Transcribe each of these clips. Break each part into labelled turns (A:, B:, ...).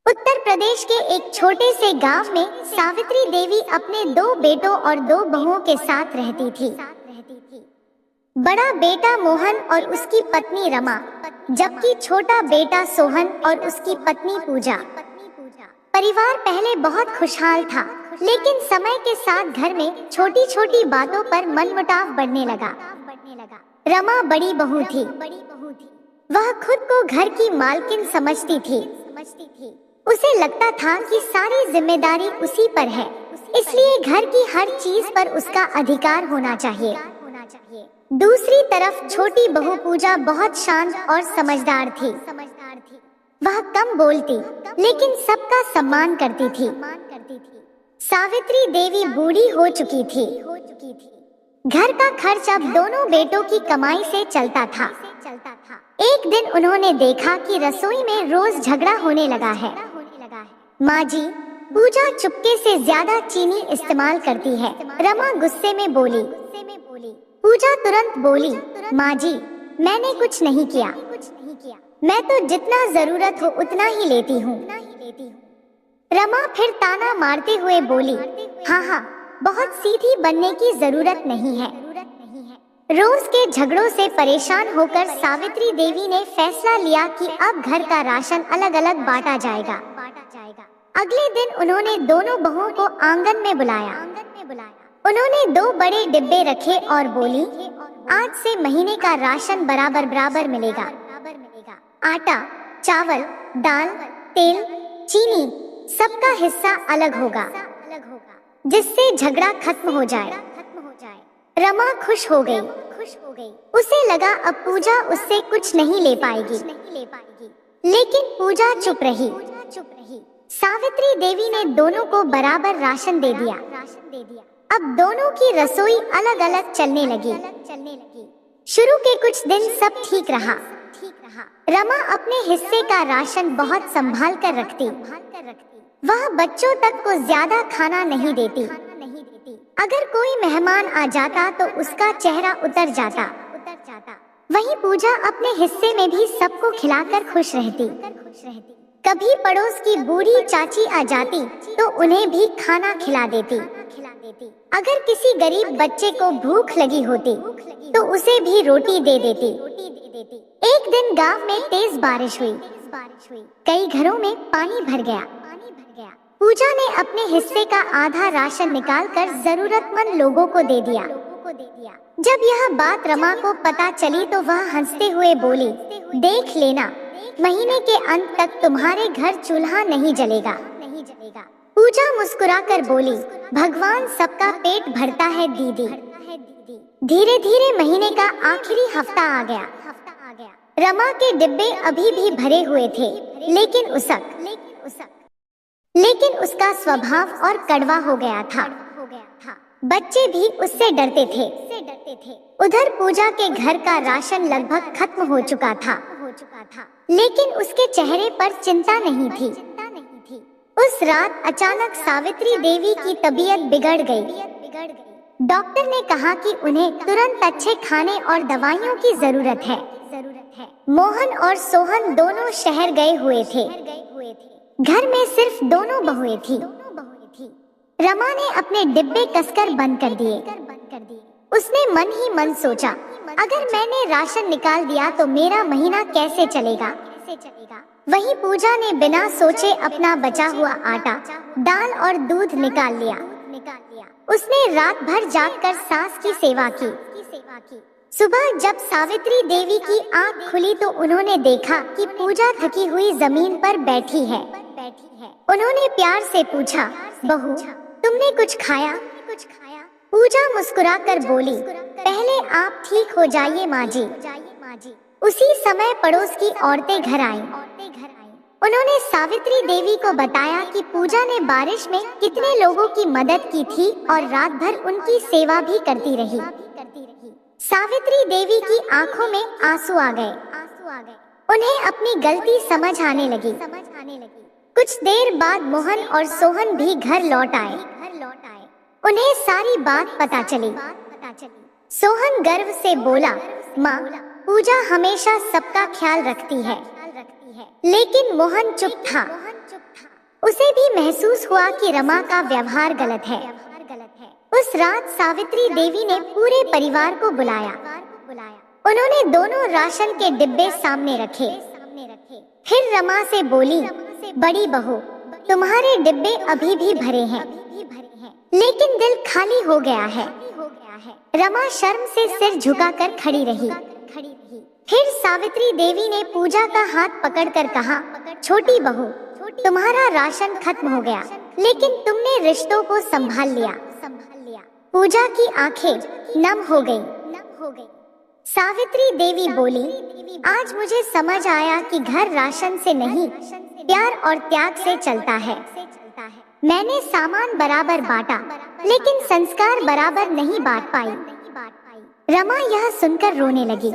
A: उत्तर प्रदेश के एक छोटे से गांव में सावित्री देवी अपने 2 बेटों और 2 बहुओं के साथ रहती थी। बड़ा बेटा मोहन और उसकी पत्नी रमा, जबकि छोटा बेटा सोहन और उसकी पत्नी पूजा। परिवार पहले बहुत खुशहाल था, लेकिन समय के साथ घर में छोटी छोटी बातों पर मनमुटाव बढ़ने लगा। रमा बड़ी बहू थी। वह खुद को घर की मालकिन समझती थी। उसे लगता था कि सारी जिम्मेदारी उसी पर है, इसलिए घर की हर चीज पर उसका अधिकार होना चाहिए। दूसरी तरफ छोटी बहू पूजा बहुत शांत और समझदार थी। वह कम बोलती, लेकिन सबका सम्मान करती थी। सावित्री देवी बूढ़ी हो चुकी थी। घर का खर्च अब दोनों बेटों की कमाई से चलता था। एक दिन उन्होंने देखा कि रसोई में रोज झगड़ा होने लगा है। माँ जी, पूजा चुपके से ज्यादा चीनी इस्तेमाल करती है, रमा गुस्से में बोली। पूजा तुरंत बोली, माँ जी, मैंने कुछ नहीं किया। मैं तो जितना जरूरत हो उतना ही लेती हूँ। रमा फिर ताना मारते हुए बोली, हाँ, बहुत सीधी बनने की जरूरत नहीं है। रोज के झगड़ों से परेशान होकर सावित्री देवी ने फैसला लिया कि अब घर का राशन अलग अलग बांटा जाएगा। अगले दिन उन्होंने दोनों बहुओं को आंगन में बुलाया। उन्होंने 2 बड़े डिब्बे रखे और बोली, आज से महीने का राशन बराबर बराबर मिलेगा। आटा, चावल, दाल, तेल, चीनी, सबका हिस्सा अलग होगा, जिससे झगड़ा खत्म हो जाए। रमा खुश हो गई। उसे लगा अब पूजा उससे कुछ नहीं ले पाएगी, लेकिन पूजा चुप रही। सावित्री देवी ने दोनों को बराबर राशन दे दिया। अब दोनों की रसोई अलग अलग चलने लगी। शुरू के कुछ दिन सब ठीक रहा। रमा अपने हिस्से का राशन बहुत संभाल कर रखती। वह बच्चों तक को ज्यादा खाना नहीं देती। अगर कोई मेहमान आ जाता तो उसका चेहरा उतर जाता। वहीं पूजा अपने हिस्से में भी सबको खिलाकर खुश रहती। कभी पड़ोस की बूढ़ी चाची आ जाती तो उन्हें भी खाना खिला देती। अगर किसी गरीब बच्चे को भूख लगी होती तो उसे भी रोटी दे देती। एक दिन गांव में तेज बारिश हुई। कई घरों में पानी भर गया। पूजा ने अपने हिस्से का आधा राशन निकालकर जरूरतमंद लोगों को दे दिया। जब यह बात रमा को पता चली तो वह हंसते हुए बोली, देख लेना, महीने के अंत तक तुम्हारे घर चूल्हा नहीं जलेगा। पूजा मुस्कुराकर बोली, भगवान सबका पेट भरता है दीदी। धीरे धीरे महीने का आखिरी हफ्ता आ गया। रमा के डिब्बे अभी भी भरे हुए थे, लेकिन उसका स्वभाव और कड़वा हो गया था। बच्चे भी उससे डरते थे। उधर पूजा के घर का राशन लगभग खत्म हो चुका था, लेकिन उसके चेहरे पर चिंता नहीं थी। उस रात अचानक सावित्री देवी की तबीयत बिगड़ गई। डॉक्टर ने कहा कि उन्हें तुरंत अच्छे खाने और दवाइयों की जरूरत है। मोहन और सोहन दोनों शहर गए हुए थे। घर में सिर्फ दोनों बहुएं थी। रमा ने अपने डिब्बे कसकर बंद कर दिए। उसने मन ही मन सोचा, अगर मैंने राशन निकाल दिया तो मेरा महीना कैसे चलेगा। वहीं पूजा ने बिना सोचे अपना बचा हुआ आटा, दाल और दूध निकाल लिया। उसने रात भर जागकर सास की सेवा की। सुबह जब सावित्री देवी की आंख खुली तो उन्होंने देखा कि पूजा थकी हुई जमीन पर बैठी है। उन्होंने प्यार से पूछा, बहू, तुमने कुछ खाया? पूजा मुस्कुराकर बोली, पहले आप ठीक हो जाइए माँ जी। उसी समय पड़ोस की औरतें घर आईं। उन्होंने सावित्री देवी को बताया कि पूजा ने बारिश में कितने लोगों की मदद की थी और रात भर उनकी सेवा भी करती रही। सावित्री देवी की आंखों में आंसू आ गए। उन्हें अपनी गलती समझ आने लगी। कुछ देर बाद मोहन और सोहन भी घर लौट आए। उन्हें सारी बात पता चली। सोहन गर्व से बोला, माँ, पूजा हमेशा सबका ख्याल रखती है। लेकिन मोहन चुप था। उसे भी महसूस हुआ कि रमा का व्यवहार गलत है। उस रात सावित्री देवी ने पूरे परिवार को बुलाया। उन्होंने दोनों राशन के डिब्बे सामने रखे। फिर रमा से बोली, बड़ी बहू, तुम्हारे डिब्बे अभी भी भरे हैं, लेकिन दिल खाली हो गया है। रमा शर्म से सिर झुकाकर खड़ी रही। फिर सावित्री देवी ने पूजा का हाथ पकड़कर कहा, छोटी बहू, तुम्हारा राशन खत्म हो गया, लेकिन तुमने रिश्तों को संभाल लिया। पूजा की आंखें नम हो गईं। सावित्री देवी बोली, आज मुझे समझ आया कि घर राशन से नहीं, प्यार और त्याग से चलता है। मैंने सामान बराबर बांटा, लेकिन संस्कार बराबर नहीं बांट पाई। रमा यह सुनकर रोने लगी।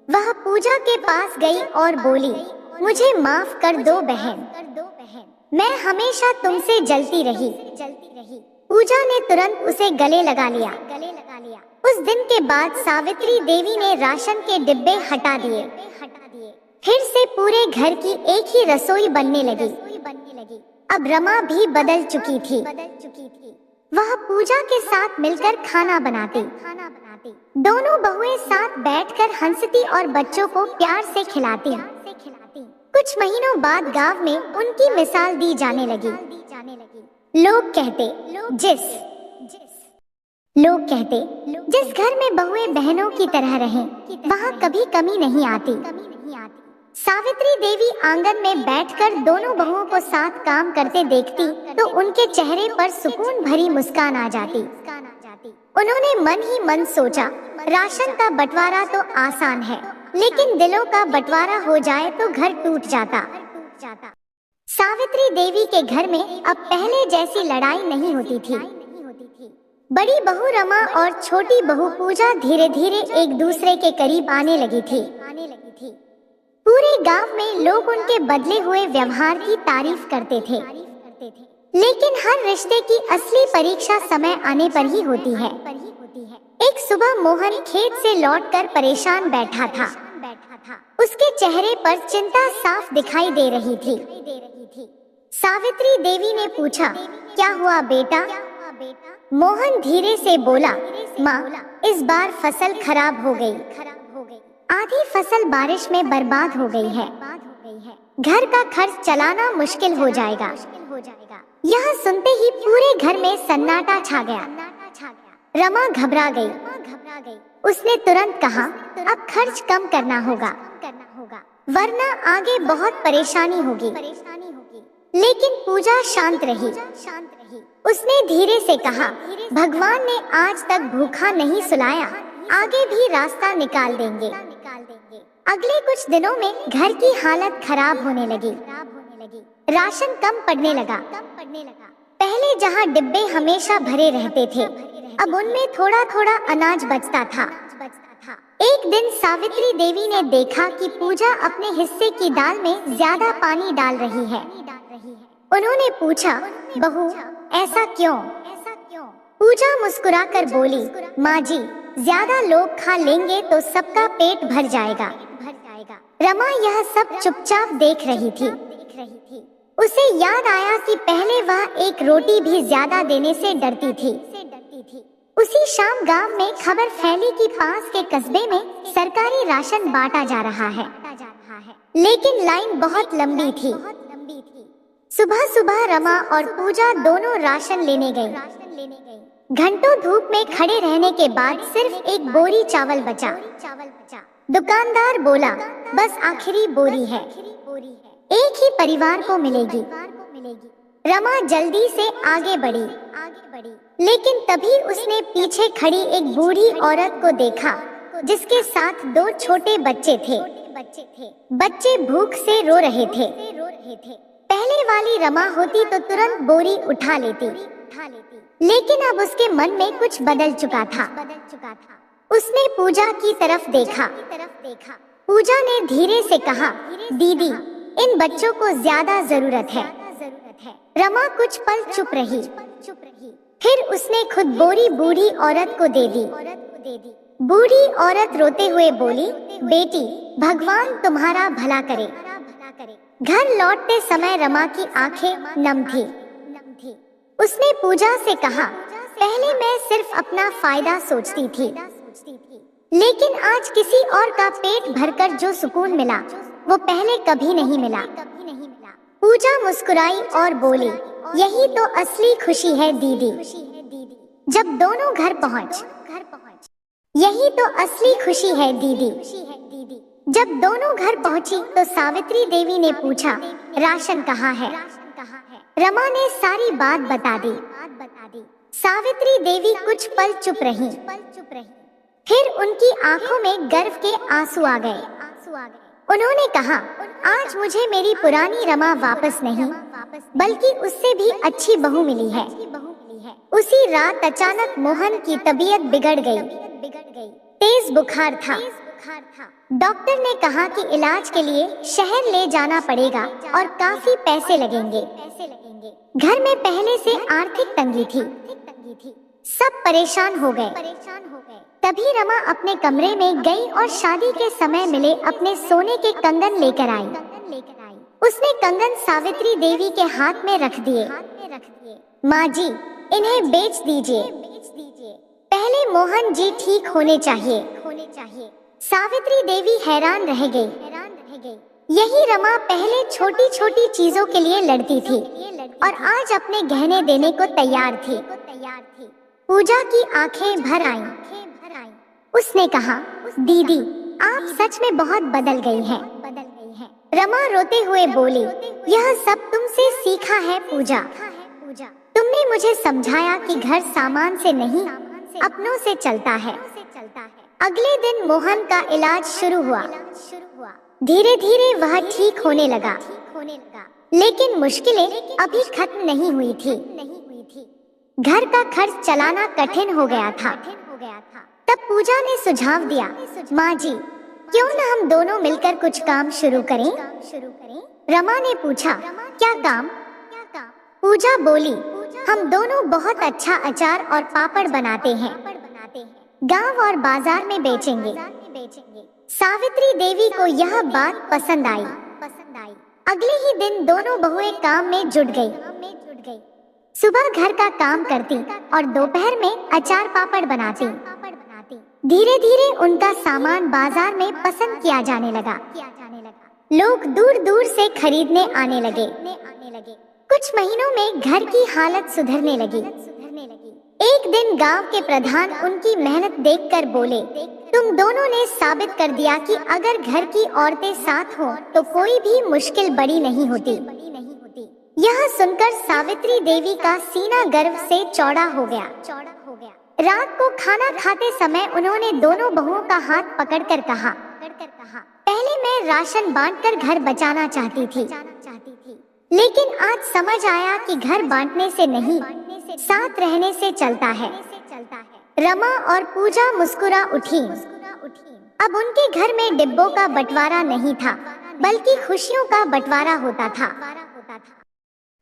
A: वह पूजा के पास गई और बोली, मुझे माफ कर दो बहन, मैं हमेशा तुमसे जलती रही। पूजा ने तुरंत उसे गले लगा लिया। उस दिन के बाद सावित्री देवी ने राशन के डिब्बे हटा दिए। फिर से पूरे घर की एक ही रसोई बनने लगी। अब रमा भी बदल चुकी थी। वह पूजा के साथ मिलकर खाना बनाती। दोनों बहुएं साथ बैठकर हंसती और बच्चों को प्यार से खिलाती। कुछ महीनों बाद गांव में उनकी मिसाल दी जाने लगी। लोग कहते, जिस घर में बहुएं बहनों की तरह रहें, वहाँ कभी कमी नहीं आती। सावित्री देवी आंगन में बैठकर दोनों बहुओं को साथ काम करते देखती तो उनके चेहरे पर सुकून भरी मुस्कान आ जाती। उन्होंने मन ही मन सोचा, राशन का बंटवारा तो आसान है, लेकिन दिलों का बंटवारा हो जाए तो घर टूट जाता। सावित्री देवी के घर में अब पहले जैसी लड़ाई नहीं होती थी। बड़ी बहू रमा और छोटी बहू पूजा धीरे धीरे एक दूसरे के करीब आने लगी थी। पूरे गांव में लोग उनके बदले हुए व्यवहार की तारीफ करते थे। लेकिन हर रिश्ते की असली परीक्षा समय आने पर ही होती है। एक सुबह मोहन खेत से लौटकर परेशान बैठा था। उसके चेहरे पर चिंता साफ दिखाई दे रही थी। सावित्री देवी ने पूछा, क्या हुआ बेटा? मोहन धीरे से बोला, माँ, इस बार फसल खराब हो गई। आधी फसल बारिश में बर्बाद हो गई है। घर का खर्च चलाना मुश्किल हो जाएगा। यह सुनते ही पूरे घर में सन्नाटा छा गया। रमा घबरा गई। उसने तुरंत कहा, अब खर्च कम करना होगा, वरना आगे बहुत परेशानी होगी। लेकिन पूजा शांत रही। उसने धीरे से कहा, भगवान ने आज तक भूखा नहीं सुलाया, आगे भी रास्ता निकाल देंगे। अगले कुछ दिनों में घर की हालत खराब होने लगी। राशन कम पड़ने लगा। पहले जहाँ डिब्बे हमेशा भरे रहते थे, अब उनमें थोड़ा थोड़ा अनाज बचता था। एक दिन सावित्री देवी ने देखा कि पूजा अपने हिस्से की दाल में ज्यादा पानी डाल रही है। उन्होंने पूछा, बहू, ऐसा क्यों? पूजा मुस्कुराकर बोली, माँ जी, ज्यादा लोग खा लेंगे तो सबका पेट भर जाएगा। रमा यह सब चुपचाप देख रही थी। उसे याद आया कि पहले वह एक रोटी भी ज्यादा देने से डरती थी। उसी शाम गांव में खबर फैली कि पास के कस्बे में सरकारी राशन बांटा जा रहा है। लेकिन लाइन बहुत लंबी थी। सुबह सुबह रमा और पूजा दोनों राशन लेने गईं। घंटों धूप में खड़े रहने के बाद सिर्फ एक बोरी चावल बचा। दुकानदार बोला, बस आखिरी बोरी है, एक ही परिवार को मिलेगी। रमा जल्दी से आगे बढ़ी, लेकिन तभी उसने पीछे खड़ी एक बूढ़ी औरत को देखा, जिसके साथ दो छोटे बच्चे थे। बच्चे भूख से रो रहे थे। पहले वाली रमा होती तो तुरंत बोरी उठा लेती, लेकिन अब उसके मन में कुछ बदल चुका था। उसने पूजा की तरफ देखा। पूजा ने धीरे से कहा, दीदी, इन बच्चों को ज्यादा जरूरत है। रमा कुछ पल चुप रही। फिर उसने खुद बोरी बूढ़ी औरत को दे दी। बूढ़ी औरत रोते हुए बोली, बेटी, भगवान तुम्हारा भला करे। घर लौटते समय रमा की आंखें नम थी। उसने पूजा से कहा, पहले मैं सिर्फ अपना फायदा सोचती थी, लेकिन आज किसी और का पेट भरकर जो सुकून मिला वो पहले कभी नहीं मिला। पूजा मुस्कुराई और बोली, यही तो असली खुशी है दीदी। जब दोनों घर पहुंच यही तो असली खुशी है दीदी। जब दोनों घर पहुंची तो सावित्री देवी ने पूछा, राशन कहाँ है? रमा ने सारी बात बता दी। सावित्री देवी कुछ पल चुप रही, फिर उनकी आंखों में गर्व के आंसू आ गए। उन्होंने कहा, आज मुझे मेरी पुरानी रमा वापस नहीं बल्कि उससे भी अच्छी बहू मिली है। उसी रात अचानक मोहन की तबीयत बिगड़ गई। तेज बुखार था। डॉक्टर ने कहा कि इलाज के लिए शहर ले जाना पड़ेगा और काफी पैसे लगेंगे। घर में पहले से आर्थिक तंगी थी। सब परेशान हो गए। तभी रमा अपने कमरे में गई और शादी के समय मिले अपने सोने के कंगन लेकर आई। उसने कंगन सावित्री देवी के हाथ में रख दिए। माँ जी, इन्हें बेच दीजिए, पहले मोहन जी ठीक होने चाहिए। सावित्री देवी हैरान रह गई। यही रमा पहले छोटी छोटी चीजों के लिए लड़ती थी और आज अपने गहने देने को तैयार थी। पूजा की आंखें भर आईं। उसने कहा, दीदी आप सच में बहुत बदल गई हैं। रमा रोते हुए बोली, यह सब तुमसे सीखा है पूजा। तुमने मुझे समझाया कि घर सामान से नहीं अपनों से चलता है। अगले दिन मोहन का इलाज शुरू हुआ। धीरे धीरे वह ठीक होने लगा, लेकिन मुश्किलें अभी खत्म नहीं हुई थी। घर का खर्च चलाना कठिन हो गया था। तब पूजा ने सुझाव दिया, माँ जी क्यों न हम दोनों मिलकर कुछ काम शुरू करें? रमा ने पूछा, क्या काम? पूजा बोली, हम दोनों बहुत अच्छा अचार और पापड़ बनाते हैं, गांव और बाजार में बेचेंगे। सावित्री देवी को यह बात पसंद आई। अगले ही दिन दोनों बहुएं काम में जुट गई। सुबह घर का काम करती और दोपहर में अचार पापड़ बनाती। धीरे धीरे उनका सामान बाजार में पसंद किया जाने लगा। लोग दूर दूर से खरीदने आने लगे। कुछ महीनों में घर की हालत सुधरने लगी। एक दिन गांव के प्रधान उनकी मेहनत देखकर बोले, तुम दोनों ने साबित कर दिया कि अगर घर की औरतें साथ हो तो कोई भी मुश्किल बड़ी नहीं होती। यह सुनकर सावित्री देवी का सीना गर्व से चौड़ा हो गया। रात को खाना खाते समय उन्होंने दोनों बहुओं का हाथ पकड़कर कहा, पहले मैं राशन बांटकर घर बचाना चाहती थी, लेकिन आज समझ आया कि घर बांटने से नहीं, साथ रहने से चलता है। रमा और पूजा मुस्कुरा उठी। अब उनके घर में डिब्बों का बंटवारा नहीं था, बल्कि खुशियों का बंटवारा होता था।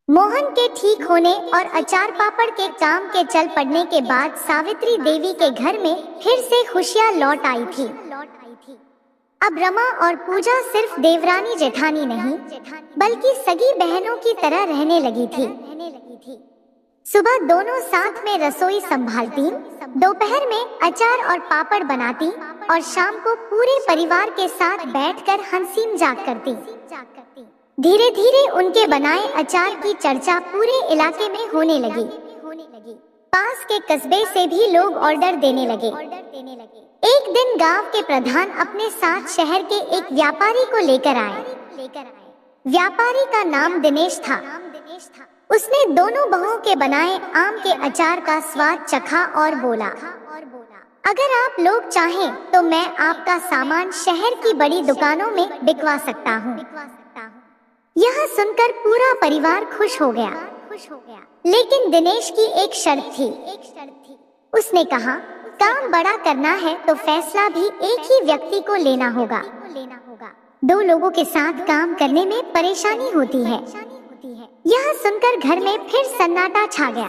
A: मोहन के ठीक होने और अचार पापड़ के काम के चल पड़ने के बाद सावित्री देवी के घर में फिर से खुशियां लौट आई थी। अब रमा और पूजा सिर्फ देवरानी जेठानी नहीं, बल्कि सगी बहनों की तरह रहने लगी थी। सुबह दोनों साथ में रसोई संभालती, दोपहर में अचार और पापड़ बनाती और शाम को पूरे परिवार के साथ बैठकर हंसी मजाक करती। धीरे धीरे उनके बनाए अचार की चर्चा पूरे इलाके में होने लगी। पास के कस्बे से भी लोग ऑर्डर देने लगे। एक दिन गांव के प्रधान अपने साथ शहर के एक व्यापारी को लेकर आए। व्यापारी का नाम दिनेश था। उसने दोनों बहुओं के बनाए आम के अचार का स्वाद चखा और बोला, अगर आप लोग चाहें तो मैं आपका सामान शहर की बड़ी दुकानों में बिकवा सकता हूँ। यह सुनकर पूरा परिवार खुश हो गया। लेकिन दिनेश की एक शर्त थी। उसने कहा, काम बड़ा करना है तो फैसला भी एक ही व्यक्ति को लेना होगा। दो लोगों के साथ काम करने में परेशानी होती है। यह सुनकर घर में फिर सन्नाटा छा गया।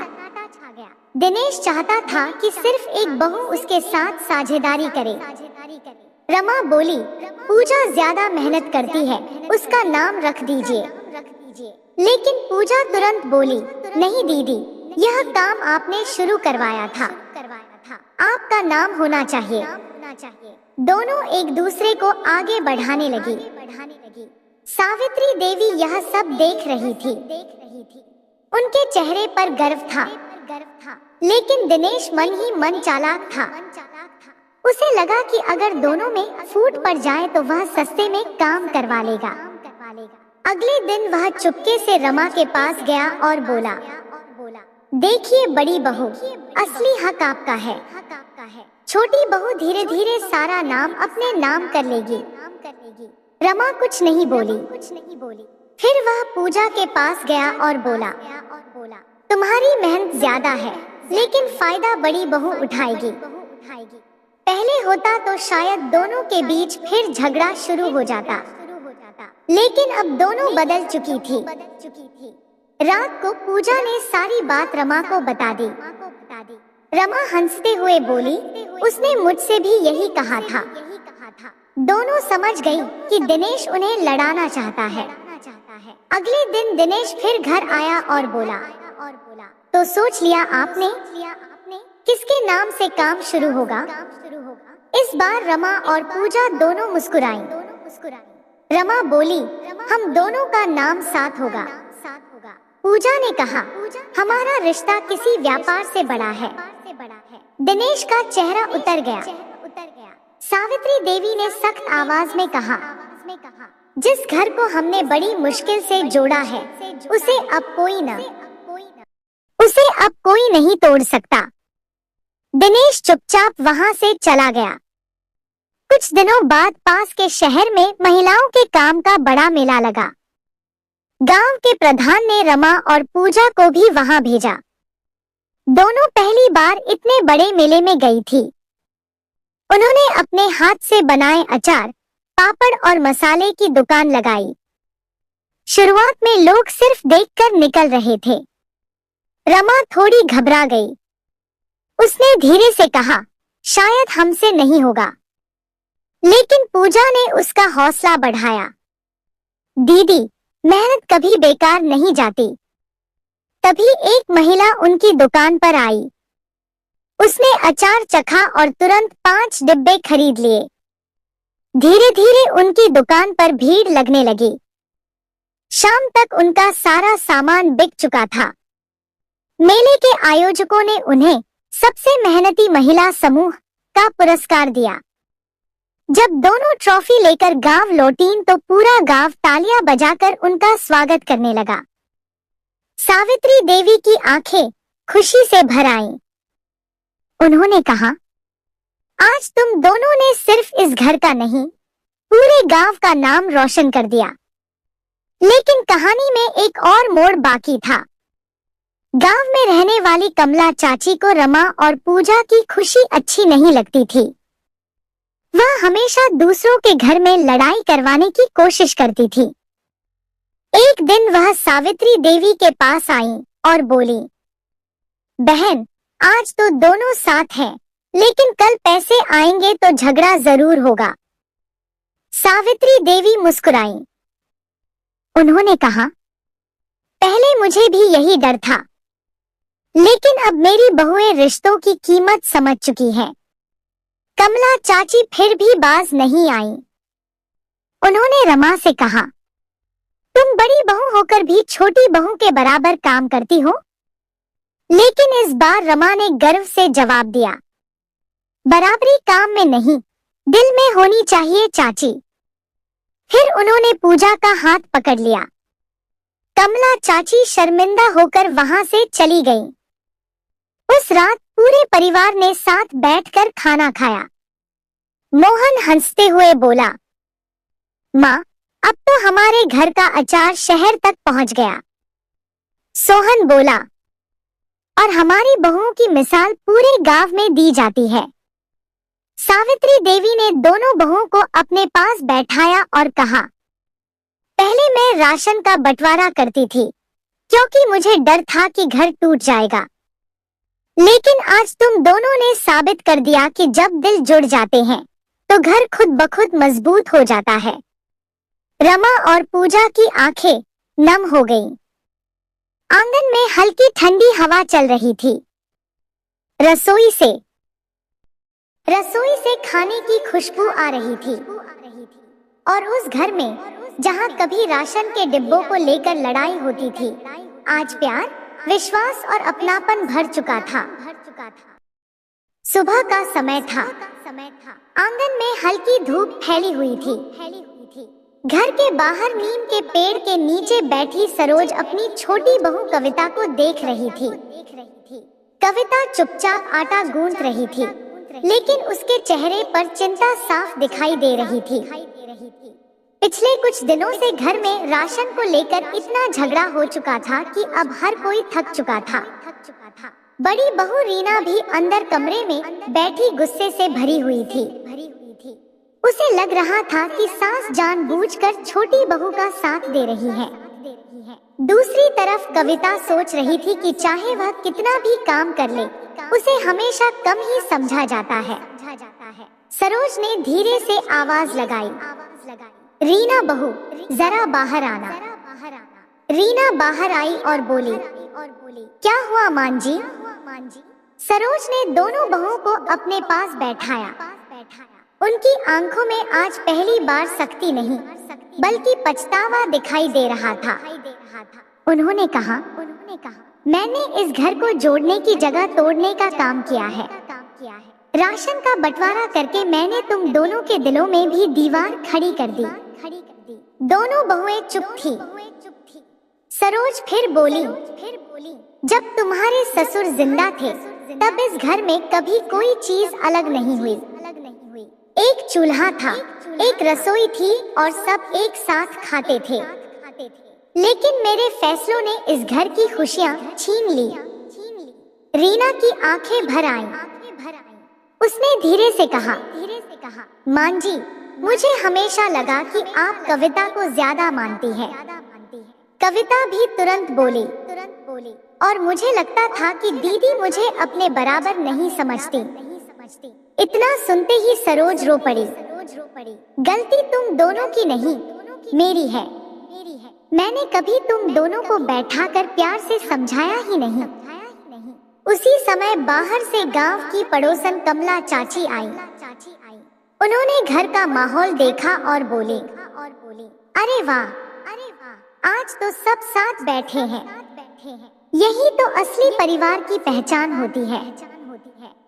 A: दिनेश चाहता था कि सिर्फ एक बहू उसके साथ साझेदारी करे, रमा बोली, पूजा ज्यादा मेहनत करती है, उसका नाम रख दीजिए। लेकिन पूजा तुरंत बोली, नहीं दीदी, यह काम आपने शुरू करवाया था, आपका नाम होना चाहिए। दोनों एक दूसरे को आगे बढ़ाने लगी। सावित्री देवी यह सब देख रही थी। उनके चेहरे पर गर्व था, लेकिन दिनेश मन ही मन चालाक था। उसे लगा कि अगर दोनों में फूट पड़ जाए तो वह सस्ते में काम करवा लेगा। अगले दिन वह चुपके से रमा के पास गया और बोला, देखिए बड़ी बहू, असली हक आपका है। छोटी बहू धीरे धीरे सारा नाम अपने नाम कर लेगी। रमा कुछ नहीं बोली। फिर वह पूजा के पास गया और बोला, तुम्हारी मेहनत ज्यादा है, लेकिन फायदा बड़ी बहू उठाएगी। पहले होता तो शायद दोनों के बीच फिर झगड़ा शुरू हो जाता, लेकिन अब दोनों बदल चुकी थी। रात को पूजा ने सारी बात रमा को बता दी। रमा हंसते हुए बोली, उसने मुझसे भी यही कहा था। दोनों समझ गई कि दिनेश उन्हें लड़ाना चाहता है। अगले दिन दिनेश फिर घर आया और बोला, तो सोच लिया आपने किसके नाम से काम शुरू होगा? इस बार रमा और पूजा दोनों मुस्कुराई। रमा बोली, हम दोनों का नाम साथ होगा। पूजा ने कहा, हमारा रिश्ता किसी व्यापार से बड़ा है। दिनेश का चेहरा उतर गया। सावित्री देवी ने सख्त आवाज में कहा, जिस घर को हमने बड़ी मुश्किल से जोड़ा है, उसे अब कोई नहीं तोड़ सकता। दिनेश चुपचाप वहां से चला गया। कुछ दिनों बाद पास के शहर में महिलाओं के काम का बड़ा मेला लगा। गांव के प्रधान ने रमा और पूजा को भी वहां भेजा। दोनों पहली बार इतने बड़े मेले में गई थी। उन्होंने अपने हाथ से बनाए अचार, पापड़ और मसाले की दुकान लगाई। शुरुआत में लोग सिर्फ देखकर निकल रहे थे। रमा थोड़ी घबरा गई। उसने धीरे से कहा, शायद हमसे नहीं होगा। लेकिन पूजा ने उसका हौसला बढ़ाया। दीदी, मेहनत कभी बेकार नहीं जाती। तभी एक महिला उनकी दुकान पर आई। उसने अचार चखा और तुरंत 5 डिब्बे खरीद लिए। धीरे धीरे उनकी दुकान पर भीड़ लगने लगी। शाम तक उनका सारा सामान बिक चुका था। मेले के आयोजकों ने उन्हें सबसे मेहनती महिला समूह का पुरस्कार दिया। जब दोनों ट्रॉफी लेकर गांव लौटीं तो पूरा गांव तालियां बजाकर उनका स्वागत करने लगा। सावित्री देवी की आंखें खुशी से भर आईं। उन्होंने कहा, आज तुम दोनों ने सिर्फ इस घर का नहीं, पूरे गांव का नाम रोशन कर दिया। लेकिन कहानी में एक और मोड़ बाकी था। गांव में रहने वाली कमला चाची को रमा और पूजा की खुशी अच्छी नहीं लगती थी। वह हमेशा दूसरों के घर में लड़ाई करवाने की कोशिश करती थी। एक दिन वह सावित्री देवी के पास आई और बोली, बहन, आज तो दोनों साथ हैं, लेकिन कल पैसे आएंगे तो झगड़ा जरूर होगा। सावित्री देवी मुस्कुराई। उन्होंने कहा, पहले मुझे भी यही डर था, लेकिन अब मेरी बहुएं रिश्तों की कीमत समझ चुकी हैं। कमला चाची फिर भी बाज नहीं आई। उन्होंने रमा से कहा, तुम बड़ी बहू होकर भी छोटी बहू के बराबर काम करती हो। लेकिन इस बार रमा ने गर्व से जवाब दिया, बराबरी काम में नहीं, दिल में होनी चाहिए चाची। फिर उन्होंने पूजा का हाथ पकड़ लिया। कमला चाची शर्मिंदा होकर वहां से चली गई। उस रात पूरे परिवार ने साथ बैठकर खाना खाया। मोहन हंसते हुए बोला, माँ, अब तो हमारे घर का अचार शहर तक पहुंच गया। सोहन बोला, और हमारी बहुओं की मिसाल पूरे गांव में दी जाती है। सावित्री देवी ने दोनों बहुओं को अपने पास बैठाया और कहा, पहले मैं राशन का बंटवारा करती थी, क्योंकि मुझे डर था कि घर टूट जाएगा। लेकिन आज तुम दोनों ने साबित कर दिया कि जब दिल जुड़ जाते हैं तो घर खुद ब खुद मजबूत हो जाता है। रमा और पूजा की आंखें नम हो गईं। आंगन में हल्की ठंडी हवा चल रही थी। रसोई से खाने की खुशबू आ रही थी और उस घर में जहां कभी राशन के डिब्बों को लेकर लड़ाई होती थी, आज प्यार, विश्वास और अपनापन भर चुका था। सुबह का समय था। आंगन में हल्की धूप फैली हुई थी। घर के बाहर नीम के पेड़ के नीचे बैठी सरोज अपनी छोटी बहू कविता को देख रही थी। कविता चुपचाप आटा गूंथ रही थी, लेकिन उसके चेहरे पर चिंता साफ दिखाई दे रही थी। पिछले कुछ दिनों से घर में राशन को लेकर इतना झगड़ा हो चुका था कि अब हर कोई थक चुका था। बड़ी बहू रीना भी अंदर कमरे में बैठी गुस्से से भरी हुई थी। उसे लग रहा था कि सास जानबूझकर छोटी बहू का साथ दे रही है। दूसरी तरफ कविता सोच रही थी कि चाहे वह कितना भी काम कर ले, उसे हमेशा कम ही समझा जाता है। सरोज ने धीरे से आवाज लगाई, रीना बहू, जरा बाहर आना। रीना बाहर आई और बोली, क्या हुआ मान जी? सरोज ने दोनों बहुओं को अपने पास बैठाया। उनकी आंखों में आज पहली बार सख्ती नहीं, बल्कि पछतावा दिखाई दे रहा था। उन्होंने कहा, मैंने इस घर को जोड़ने की जगह तोड़ने का काम किया है। राशन का बंटवारा करके मैंने तुम दोनों के दिलों में भी दीवार खड़ी कर दी। दोनों बहुएं चुप थी। सरोज फिर बोली, जब तुम्हारे ससुर जिंदा थे तब इस घर में कभी कोई चीज अलग नहीं हुई। एक चूल्हा था, एक रसोई थी और सब एक साथ खाते थे। लेकिन मेरे फैसलों ने इस घर की खुशियां छीन ली। रीना की आंखें भर आईं। उसने धीरे से कहा, मान जी, मुझे हमेशा लगा कि आप कविता को ज्यादा मानती हैं। कविता भी तुरंत बोली, और मुझे लगता था कि दीदी मुझे अपने बराबर नहीं समझती। इतना सुनते ही सरोज रो पड़ी। गलती तुम दोनों की नहीं, मेरी है। मैंने कभी तुम दोनों को बैठाकर प्यार से समझाया ही नहीं। उसी समय बाहर से गांव की पड़ोसन कमला चाची आई। उन्होंने घर का माहौल देखा और बोले, अरे वाह, आज तो सब साथ बैठे हैं। यही तो असली परिवार की पहचान होती है।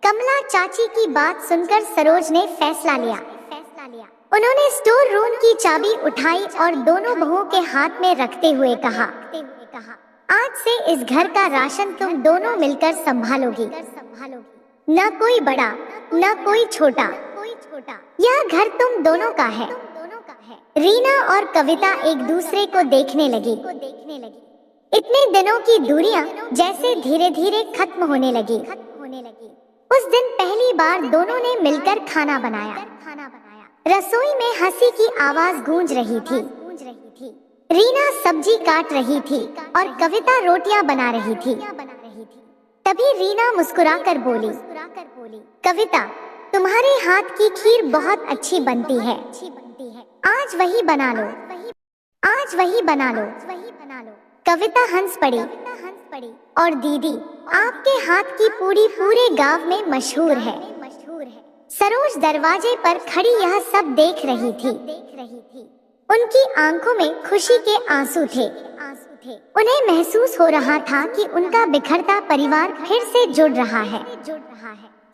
A: कमला चाची की बात सुनकर सरोज ने फैसला लिया। उन्होंने स्टोर रूम की चाबी उठाई और दोनों बहुओं के हाथ में रखते हुए कहा, आज से इस घर का राशन तुम दोनों मिलकर संभालोगी। न कोई बड़ा, न कोई छोटा, यह घर तुम दोनों का है। रीना और कविता एक दूसरे को देखने लगी। इतने दिनों की दूरियां जैसे धीरे धीरे खत्म होने लगी। उस दिन पहली बार दोनों ने मिलकर खाना बनाया। रसोई में हंसी की आवाज गूंज रही थी। रीना सब्जी काट रही थी और कविता रोटियां बना रही थी। तभी रीना मुस्कुराकर बोली, कविता, तुम्हारे हाथ की खीर बहुत अच्छी बनती है। आज वही बना लो, आज वही बना लो। कविता हंस पड़ी, और दीदी, आपके हाथ की पूरी पूरे गांव में मशहूर है। सरोज दरवाजे पर खड़ी यह सब देख रही थी। उनकी आंखों में खुशी के आंसू थे। उन्हें महसूस हो रहा था कि उनका बिखरता परिवार फिर से जुड़ रहा है।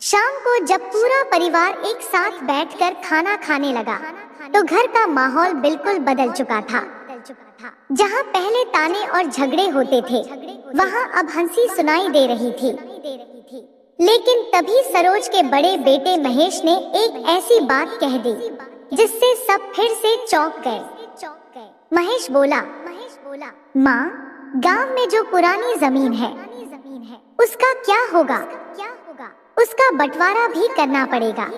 A: शाम को जब पूरा परिवार एक साथ बैठकर खाना खाने लगा, तो घर का माहौल बिल्कुल बदल चुका था। जहां पहले ताने और झगड़े होते थे, वहां अब हंसी सुनाई दे रही थी। लेकिन तभी सरोज के बड़े बेटे महेश ने एक ऐसी बात कह दी जिससे सब फिर से चौंक गए। महेश बोला, माँ, गांव में जो पुरानी जमीन है उसका क्या होगा? उसका बंटवारा भी करना पड़ेगा।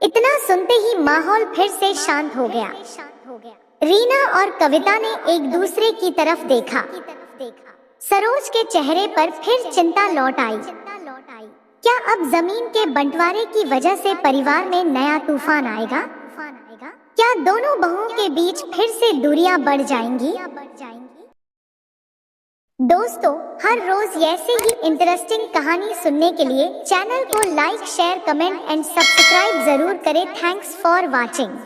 A: इतना सुनते ही माहौल फिर से शांत हो गया। रीना और कविता ने एक दूसरे की तरफ देखा। सरोज के चेहरे पर फिर चिंता लौट आई। क्या अब जमीन के बंटवारे की वजह से परिवार में नया तूफान आएगा? क्या दोनों बहुओं के बीच फिर से दूरियां बढ़ जाएंगी? दोस्तों, हर रोज ऐसे ही इंटरेस्टिंग कहानी सुनने के लिए चैनल को like, share, comment and subscribe जरूर करें। Thanks for watching.